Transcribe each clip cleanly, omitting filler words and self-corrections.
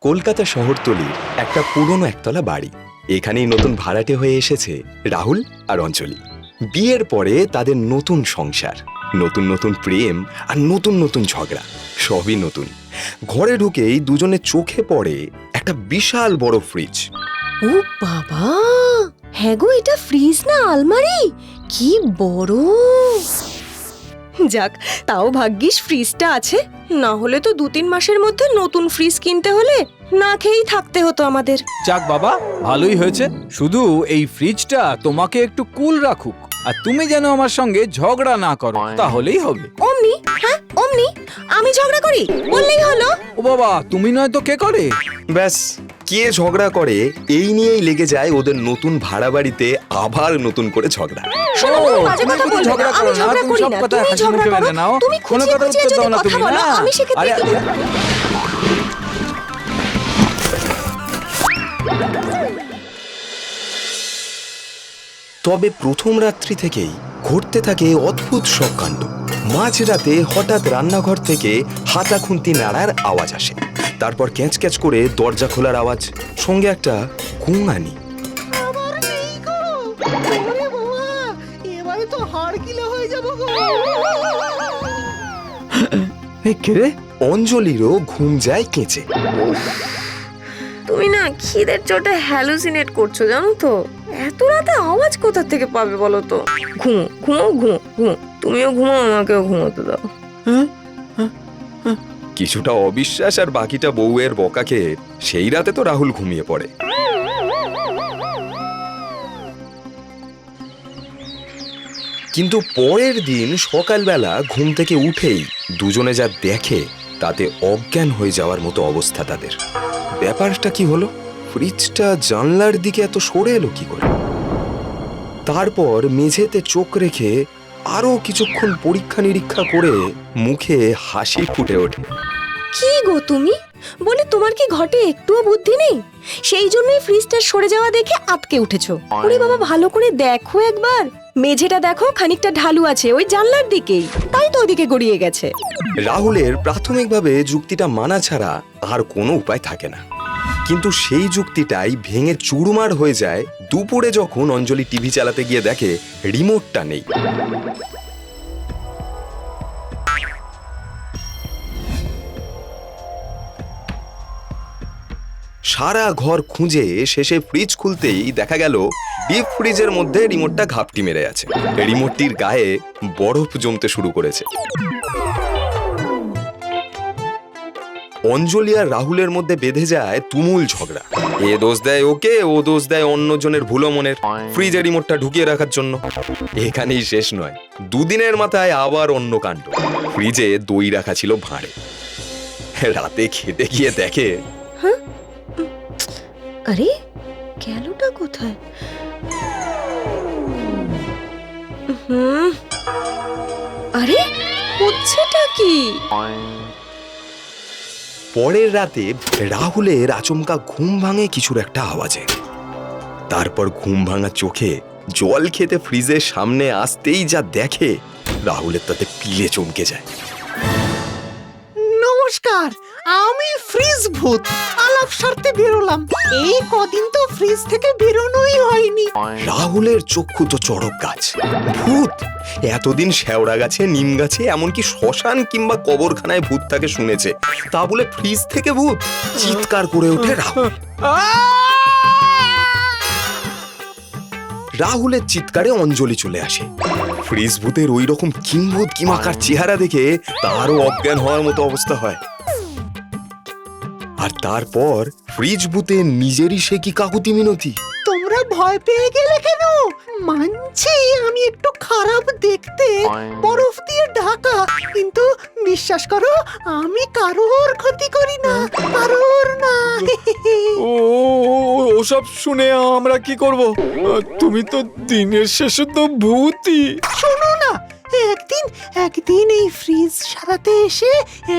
কলকাতা শহরতলির একটা পুরনো একতলা বাড়ি। এখানেই নতুন ভাড়াটে হয়ে এসেছে রাহুল আর অঞ্জলি। বিয়ের পরে তাদের নতুন সংসার, নতুন নতুন প্রেম আর নতুন নতুন ঝগড়া, সবই নতুন। ঘরে ঢুকেই দুজনের চোখে পড়ে একটা বিশাল বড় ফ্রিজ। ও বাবা, হ্যাঁ গো, এটা ফ্রিজ না আলমারি? কি বড়! যাক, তাও ভাগ্যিস ফ্রিজটা আছে, না হলে তো 2-3 মাসের মধ্যে নতুন ফ্রিজ কিনতে হলে না খেয়েই থাকতে হতো আমাদের। যাক বাবা, ভালোই হয়েছে। শুধু এই ফ্রিজটা তোমাকে একটু কুল রাখুক, আর তুমি যেন আমার সঙ্গে ঝগড়া না করো, তাহলেই হবে। অমনি? হ্যাঁ অমনি? আমি ঝগড়া করি বললেই হলো? ও বাবা, তুমি নয় তো কে করে? ব্যাস, কে ঝগড়া করে এই নিয়েই লেগে যায় ওদের নতুন ভাড়া বাড়িতে আবার নতুন করে ঝগড়া। শোনো, কোনো বাজে কথা তুমি বলবে ঝগড়া না, করো আমি না, ঝগড়া তুমি করি সব না, কথা তুমি হাসি ঝগড়া মুখে করো, মেনে নাও। তুমি কোনো খুঁচিয়ে কথা খুঁচিয়ে উত্তর যদি দাও না কথা তুমি, বলো, না? আমি সেক্ষেত্রে আরে, কিন্তু- তবে প্রথম রাত্রি থেকেই ঘটতে থাকে অদ্ভুত সব কাণ্ড। মাঝরাতে হঠাৎ রান্নাঘর থেকে হাতা খুন্তি নাড়ার আওয়াজ আসে, তারপর ক্যাঁচ ক্যাঁচ করে দরজা খোলার আওয়াজ, সঙ্গে একটা গুঙানি। এবারে তো হাড় কিলো হয়ে যাবো গো। কে রে? অঞ্জলিরও ঘুম যায় কেঁচে। তুমি না খিদের চোটে হ্যালুসিনেট করছো, জানো তো? এত রাতে আওয়াজ কোথা থেকে পাবে বলো তো? ঘুমো ঘুমো ঘুমো ঘুমো, তুমিও ঘুমাও, আমাকেও ঘুমোতে দাও। কিছুটা অবিশ্বাস আর বাকিটা বউয়ের বকাকে সেই রাতে তো রাহুল ঘুমিয়ে পড়ে। কিন্তু পরের দিন সকালবেলা ঘুম থেকে উঠেই দুজনে যা দেখে তাতে অজ্ঞান হয়ে যাওয়ার মতো অবস্থা তাদের। ব্যাপারটা কি হলো? ফ্রিজটা জানলার দিকে এত সরে এলো কি করে? তারপর মেঝেতে চোখ রেখে আরো কিছুক্ষণ পরীক্ষা নিরীক্ষা করে মুখে হাসি ফুটে ওঠে। কি গো তুমি, বলে তোমার কি ঘটে একটুও বুদ্ধি নেই? সেই জন্যই ফ্রিজটা সরে যাওয়া দেখে আটকে উঠেছো। ওরে বাবা, ভালো করে দেখো একবার, মেঝেটা দেখো খানিকটা ঢালু আছে ওই জানলার দিকেই, তাই তো ওদিকে গড়িয়ে গেছে। রাহুলের প্রাথমিকভাবে যুক্তিটা মানা ছাড়া আর কোনো উপায় থাকে না, কিন্তু সেই যুক্তিটাই ভেঙে চুরমার হয়ে যায় দুপুরে যখন অঞ্জলি টিভি চালাতে গিয়ে দেখে রিমোটটা নেই। সারা ঘর খুঁজে শেষে ফ্রিজ খুলতেই দেখা গেল ডিপ ফ্রিজের মধ্যে রিমোটটা ঘাপটি মেরে আছে। রিমোটটির গায়ে বরফ জমতে শুরু করেছে। অঞ্জলি আর রাহুলের মধ্যে বেঁধে যায় তুমুল ঝগড়া। এ দোষ দেয় ওকে, ও দোষ দেয় অন্যজনের ভুলো মনের ফ্রিজে রিমোটটা ঢুকিয়ে রাখার জন্য। এখানেই শেষ নয়, দুদিনের মাথায় আবার অন্য কাণ্ড। ফ্রিজে দই রাখা ছিল ভাঁড়ে। রাতে খেতে গিয়ে দেখে আরে, গেলটা কোথায়? আরে, হচ্ছেটা কি? পরের রাতে রাহুলের আচমকা ঘুম ভাঙে কিছুর একটা আওয়াজে। তারপর ঘুম ভাঙা চোখে জল খেতে ফ্রিজের সামনে আসতেই যা দেখে, রাহুলের তাতে পিলে চমকে যায়। নমস্কার, আমি ফ্রিজ ভূত। আলাপ সারতে বেরোলাম। এই কদিন তো ফ্রিজ থেকে বেরোনোই হয়নি। রাহুলের চক্ষু তো চড়ক গাছ। ভূত! এতদিন শেওড়া গাছে, নিম গাছে, এমনকি শ্মশান কিংবা কবরখানায় ভূত থাকে শুনেছে, তা বলে ফ্রিজ থেকে ভূত? চিৎকার করে ওঠে রাহুল। রাহুলের চিৎকারে অঞ্জলি চলে আসে। ফ্রিজ ভূতের ওই রকম কিম্ভূত কিমাকার চেহারা দেখে তারও অজ্ঞান হওয়ার মতো অবস্থা হয়। আর তারপর ফ্রিজ ভূতের নিজেরই সে কি কাকুতি মিনতি। তোমরা ভয় পেয়ে গেলে কেন? মানছি আমি একটু খারাপ দেখতে, বরফ দিয়ে ঢাকা, কিন্তু বিশ্বাস করো আমি কারোর ক্ষতি করি না, কারোর না। ওসব শুনে আমরা কি করব? তুমি তো দিনের শেষে তো ভূতই। শোনো না, একদিন এই ফ্রিজ সারাতে এসে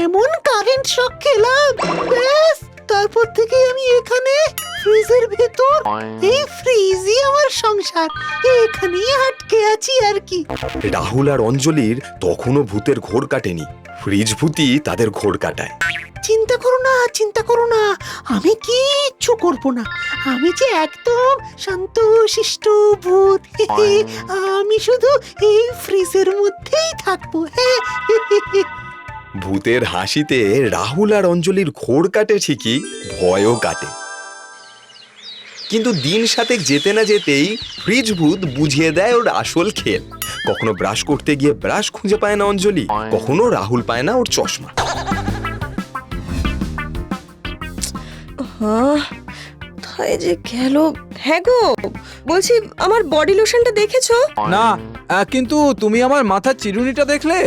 এমন কারেন্ট শক খেলাম, ব্যাস তারপর থেকে আমি এখানে ফ্রিজের ভেতর। এই ফ্রিজই আমার সংসার, এখানেই আটকে আছি আর কি। রাহুল আর অঞ্জলির তখনও ভূতের ঘোর কাটেনি, ফ্রিজ ভূতই তাদের ঘোর কাটায়। চিন্তা চিন্তা করো না, আমি কিচ্ছু করব না। আমি যে একদম শান্ত শিষ্ট ভূত। আমি শুধু এই ফ্রিজের মধ্যেই থাকবো। ভূতের হাসিতে রাহুল আর অঞ্জলির ঘোর কাটে ঠিকই, ভয়ও কাটে। কিন্তু দিন সাথে যেতে না যেতেই ফ্রিজ ভূত বুঝিয়ে দেয় ওর আসল খেল। কখনো ব্রাশ করতে গিয়ে ব্রাশ খুঁজে পায় না অঞ্জলি, কখনো রাহুল পায় না ওর চশমা। কোথায় যে গেল? হ্যাঁ গো, বলছি আমার বডি লোশনটা দেখেছো? না, কিন্তু তুমি আমার মাথার চিরুনিটা দেখলে?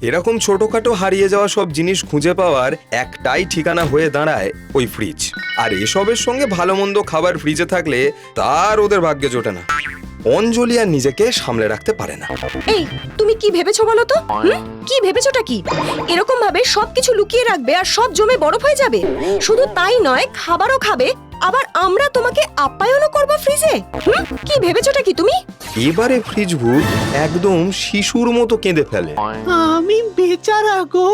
এরকম ছোটখাটো হারিয়ে যাওয়া সব জিনিস খুঁজে পাওয়ার একটাই ঠিকানা হয়ে দাঁড়ায় ওই ফ্রিজ। আর এসবের সঙ্গে ভালো মন্দ খাবার ফ্রিজে থাকলে তার ওদের ভাগ্যে জোটে না। অঞ্জলি আর নিজেকে সামলে রাখতে পারে না। এই তুমি কি ভেবেছো বলো তো? কি ভেবেছোটা কি? এরকম ভাবে সবকিছু লুকিয়ে রাখবে আর সব জমে বরফ হয়ে যাবে? শুধু তাই নয়, খাবারও খাবে, আবার আমরা তোমাকে আপ্যায়নও করবো ফ্রিজে। কি ভেবেছোটা কি তুমি? এবারে ফ্রিজ ভূত একদম শিশুর মতো কেঁদে ফেলে। আমি বেচারা গো,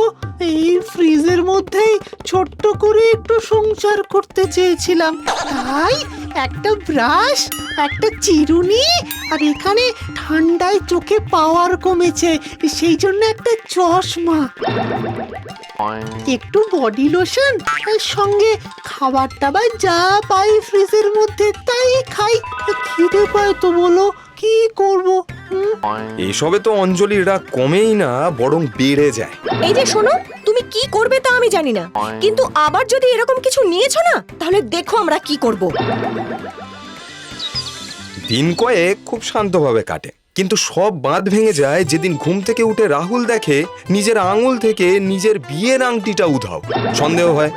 এই ফ্রিজের মধ্যেই ছোট্ট করে একটু সংসার করতে চেয়েছিলাম, তাই একটা ব্রাশ, একটা চিরুনি, আর এখানে ঠান্ডায় চোখে পাওয়ার কমেছে সেই জন্য একটা চশমা, একটু বডি লোশন, আর সঙ্গে খাবার টাবার যা পাই ফ্রিজের মধ্যে তাই খাই। খিদে পায় তো বলো, কি করব? এসবে তো অঞ্জলির রাগ কমেই না, বরং বেড়ে যায়। এই যে শোনো, তুমি কি করবে তা আমি জানি না, কিন্তু আবার যদি এরকম কিছু নিয়েছো না, তাহলে দেখো আমরা কি করব। দিন কয়েক খুব শান্তভাবে কাটে, কিন্তু সব বাঁধ ভেঙে যায় যেদিন ঘুম থেকে উঠে রাহুল দেখে নিজের আঙুল থেকে নিজের বিয়ের আংটিটা উধাও। সন্দেহ হয়,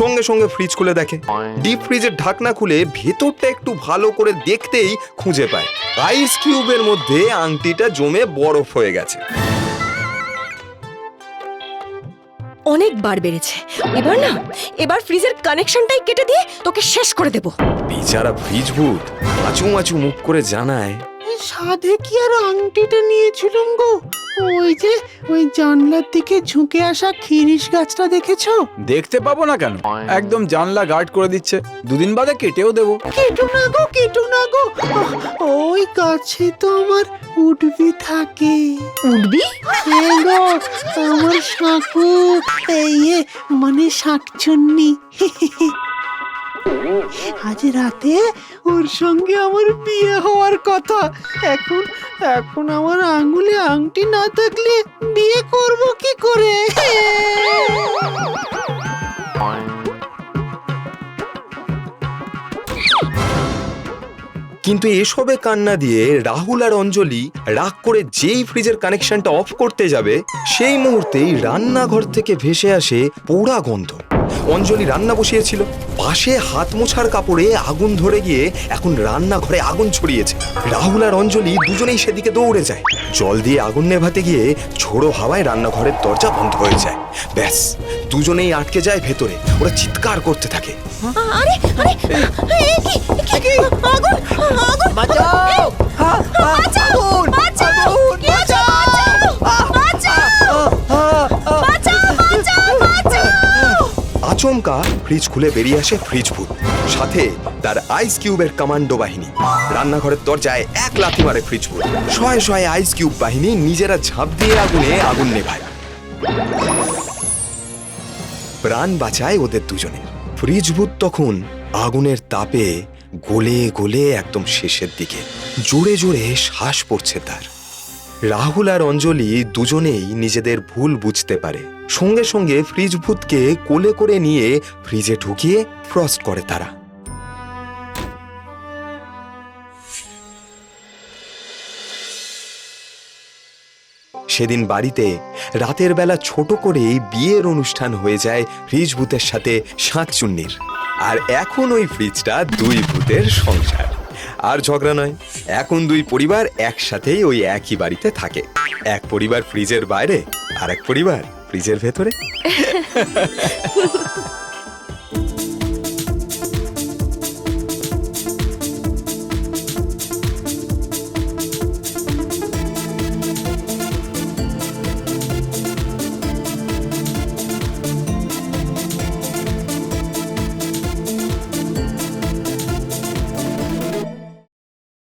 সঙ্গে সঙ্গে ফ্রিজ খুলে দেখে। ডিপ ফ্রিজের ঢাকনা খুলে ভেতরটা একটু ভালো করে দেখতেই খুঁজে পায় আইস কিউবের মধ্যে আংটিটা জমে বরফ হয়ে গেছে। অনেকবার বেড়েছে, এবার ফ্রিজের কানেকশনটাই কেটে দিয়ে তোকে শেষ করে দেব। বেচারা ফ্রিজ ভূত আচু মাচু মুখ করে জানায়, সাধে কি আর আংটিটা নিয়েছিলাম গো? ওই জানলার দিকে ঝুঁকে আসা খিরিস গাছটা দেখেছো? দেখতে পাবো না কেন? একদম জানলা গার্ড করে দিচ্ছে, দুদিন বাদে কেটেও দেবো। কেটো না গো, ওই গাছে তো আমার উঠবি থাকে। উঠবি? হ্যাঁ গো, আমার শাকু, মানে শাকচুন্নি। আজ রাতে ওর সঙ্গে আমার বিয়ে হওয়ার কথা। এখন আমার আঙ্গুলে আংটি না থাকলে বিয়ে করব কি করে? কিন্তু এসবে কান্না দিয়ে রাহুল আর অঞ্জলি রাগ করে যেই ফ্রিজের কানেকশনটা অফ করতে যাবে, সেই মুহূর্তেই রান্নাঘর থেকে ভেসে আসে পোড়া গন্ধ। অঞ্জলি রান্না বসিয়েছিল, পাশে হাত মোছার কাপড়ে আগুন ধরে গিয়ে এখন রান্নাঘরে আগুন ছড়িয়েছে। রাহুল আর অঞ্জলি দুজনেই সেদিকে দৌড়ে যায়। জল দিয়ে আগুন নেভাতে গিয়ে ঝোড়ো হাওয়ায় রান্নাঘরের দরজা বন্ধ হয়ে যায়। ব্যাস, দুজনেই আটকে যায় ভেতরে। ওরা চিৎকার করতে থাকে, আরে আরে কি আগুন আগুন বাঁচাও! বাঁচাও বাঁচাও আচমকা ফ্রিজ খুলে বেরিয়ে আসে ফ্রিজ ভূত, সাথে তার আইস কিউবের কমান্ডো বাহিনী। রান্নাঘরের দরজায় এক লাথি মারে ফ্রিজ ভূত। শয়ে শয়ে আইস কিউব বাহিনী নিজেরা ঝাঁপ দিয়ে আগুন নেভায়। প্রাণ বাঁচায় ওদের দুজনে। ফ্রিজ ভূত তখন আগুনের তাপে গলে গলে একদম শেষের দিকে, জোরে জোরে শ্বাস পড়ছে তার। রাহুল আর অঞ্জলি দুজনেই নিজেদের ভুল বুঝতে পারে। সঙ্গে সঙ্গে ফ্রিজ ভূতকে কোলে করে নিয়ে ফ্রিজে ঢুকিয়ে ফ্রস্ট করে তারা। সেদিন বাড়িতে রাতের বেলা ছোট করেই বিয়ের অনুষ্ঠান হয়ে যায় ফ্রিজ ভূতের সাথে শাঁকচুন্নির। আর এখন ওই ফ্রিজটা দুই ভূতের সংসার। আর ঝগড়া নয়, এখন দুই পরিবার একসাথেই ওই একই বাড়িতে থাকে। এক পরিবার ফ্রিজের বাইরে, আর এক পরিবার ফ্রিজের ভেতরে।